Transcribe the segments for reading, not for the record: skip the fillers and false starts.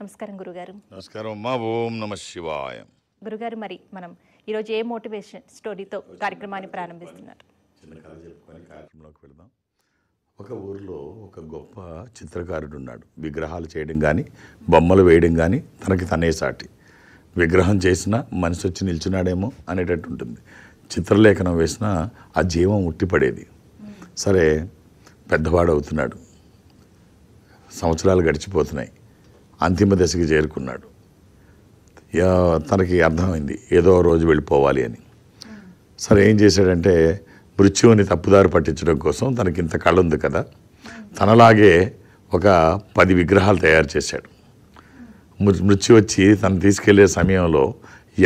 నమస్కారం గురుగారు. నమస్కారం అమ్మా. ఓం నమ శివాయ. గురుగారు, మరి మనం ఈరోజు ఏ మోటివేషన్ స్టోరీతో కార్యక్రమాన్ని ప్రారంభిస్తున్నారు? చిన్న కథ చెప్పుకొని కార్యక్రమంలోకి వెళదాం. ఒక ఊరిలో ఒక గొప్ప చిత్రకారుడు ఉన్నాడు. విగ్రహాలు చేయడం కానీ బొమ్మలు వేయడం కానీ తనకి తనే సాటి. విగ్రహం చేసినా మనిషి వచ్చి నిల్చున్నాడేమో అనేటట్టు ఉంటుంది. చిత్రలేఖనం వేసినా ఆ జీవం ఉట్టిపడేది. సరే, పెద్దవాడు అవుతున్నాడు, సంవత్సరాలు గడిచిపోతున్నాయి, అంతిమ దశకి చేరుకున్నాడు. తనకి అర్థమైంది ఏదో రోజు వెళ్ళిపోవాలి అని. సరే, ఏం చేశాడంటే మృత్యువుని తప్పుదారి పట్టించడం కోసం తనకి ఇంత కళ ఉంది కదా, తనలాగే ఒక 10 విగ్రహాలు తయారు చేశాడు. మృత్యు వచ్చి తను తీసుకెళ్లే సమయంలో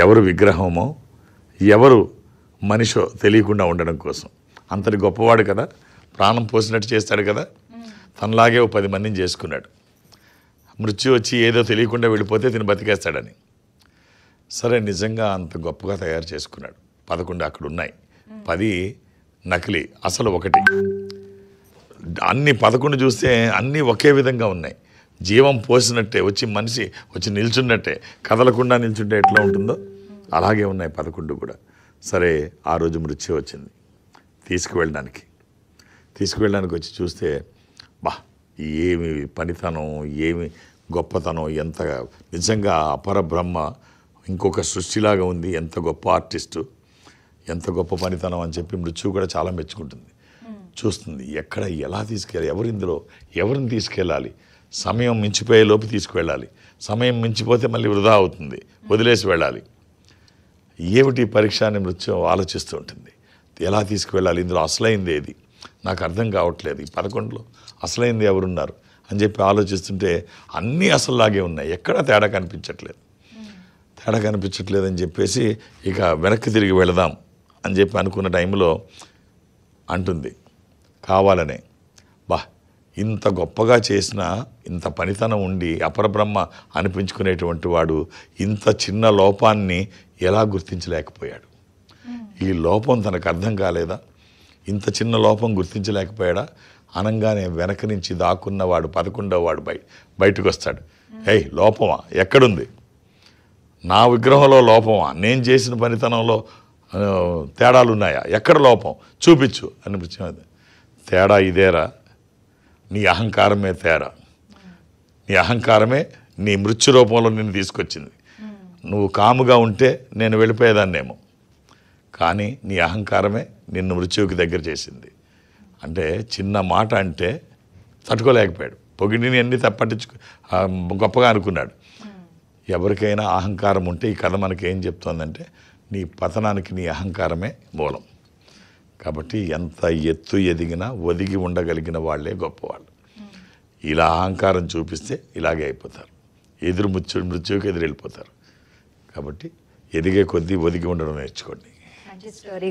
ఎవరు విగ్రహమో ఎవరు మనిషో తెలియకుండా ఉండడం కోసం. అంతటి గొప్పవాడు కదా, ప్రాణం పోసినట్టు చేస్తాడు కదా, తనలాగే ఓ 10 మందిని చేసుకున్నాడు. మృత్యు వచ్చి ఏదో తెలియకుండా వెళ్ళిపోతే తిని బతికేస్తాడని. సరే, నిజంగా అంత గొప్పగా తయారు చేసుకున్నాడు. 11 అక్కడ ఉన్నాయి, 10 నకిలీ, అసలు ఒకటి. అన్ని 11 చూస్తే అన్నీ ఒకే విధంగా ఉన్నాయి. జీవం పోసినట్టే, వచ్చి మనిషి వచ్చి నిల్చున్నట్టే, కదలకుండా నిల్చుంటే ఎట్లా ఉంటుందో అలాగే ఉన్నాయి 11 కూడా. సరే, ఆ రోజు మృత్యు వచ్చింది తీసుకువెళ్ళడానికి వచ్చి చూస్తే, బా, ఏమి పనితనం, ఏమి గొప్పతనం, ఎంత నిజంగా అపరబ్రహ్మ ఇంకొక సృష్టిలాగా ఉంది, ఎంత గొప్ప ఆర్టిస్టు, ఎంత గొప్ప పనితనం అని చెప్పి మృత్యువు కూడా చాలా మెచ్చుకుంటుంది. చూస్తుంది ఎక్కడ ఎలా తీసుకెళ్ళాలి, ఎవరిని తీసుకెళ్ళాలి, సమయం మించిపోయే లోపు తీసుకువెళ్ళాలి, సమయం మించిపోతే మళ్ళీ వృధా అవుతుంది, వదిలేసి వెళ్ళాలి. ఏమిటి పరీక్ష అని మృత్యు ఆలోచిస్తూ ఉంటుంది. ఎలా తీసుకువెళ్ళాలి, ఇందులో అసలైంది ఏది, నాకు అర్థం కావట్లేదు, ఈ 11లో అసలైంది ఎవరున్నారు అని చెప్పి ఆలోచిస్తుంటే అన్నీ అసలులాగే ఉన్నాయి, ఎక్కడా తేడా కనిపించట్లేదు అని చెప్పేసి ఇక వెనక్కి తిరిగి వెళదాం అని చెప్పి అనుకున్న టైంలో అంటుంది కావాలనే, బా, ఇంత గొప్పగా చేసిన, ఇంత పనితనం ఉండి అపరబ్రహ్మ అనిపించుకునేటువంటి వాడు ఇంత చిన్న లోపాన్ని ఎలా గుర్తించలేకపోయాడు? ఈ లోపం తనకు అర్థం కాలేదా? ఇంత చిన్న లోపం గుర్తించలేకపోయాడా? అనంగానే వెనక నుంచి దాక్కున్నవాడు 11వ వాడు బయటకు వస్తాడు. ఏయ్, లోపమా? ఎక్కడుంది? నా విగ్రహంలో లోపమా? నేను చేసిన పనితనంలో తేడాలు ఉన్నాయా? ఎక్కడ లోపం చూపించు అనిపించింది. తేడా ఇదేరా, నీ అహంకారమే తేడా. నీ అహంకారమే నీ మృత్యు రూపంలో నిన్ను తీసుకొచ్చింది. నువ్వు కాముగా ఉంటే నేను వెళ్ళిపోయేదాన్నేమో, కానీ నీ అహంకారమే నిన్ను మృత్యువుకి దగ్గర చేసింది. అంటే చిన్న మాట అంటే తట్టుకోలేకపోయాడు. పొగిడిని అన్ని గొప్పగా అనుకున్నాడు. ఎవరికైనా అహంకారం ఉంటే ఈ కథ మనకి ఏం చెప్తోందంటే నీ పతనానికి నీ అహంకారమే మూలం. కాబట్టి ఎంత ఎత్తు ఎదిగినా ఒదిగి ఉండగలిగిన వాళ్ళే గొప్పవాళ్ళు. ఇలా అహంకారం చూపిస్తే ఇలాగే అయిపోతారు, మృత్యువుకి ఎదురు వెళ్ళిపోతారు. కాబట్టి ఎదిగే కొద్దీ ఒదిగి ఉండడం నేర్చుకోండి.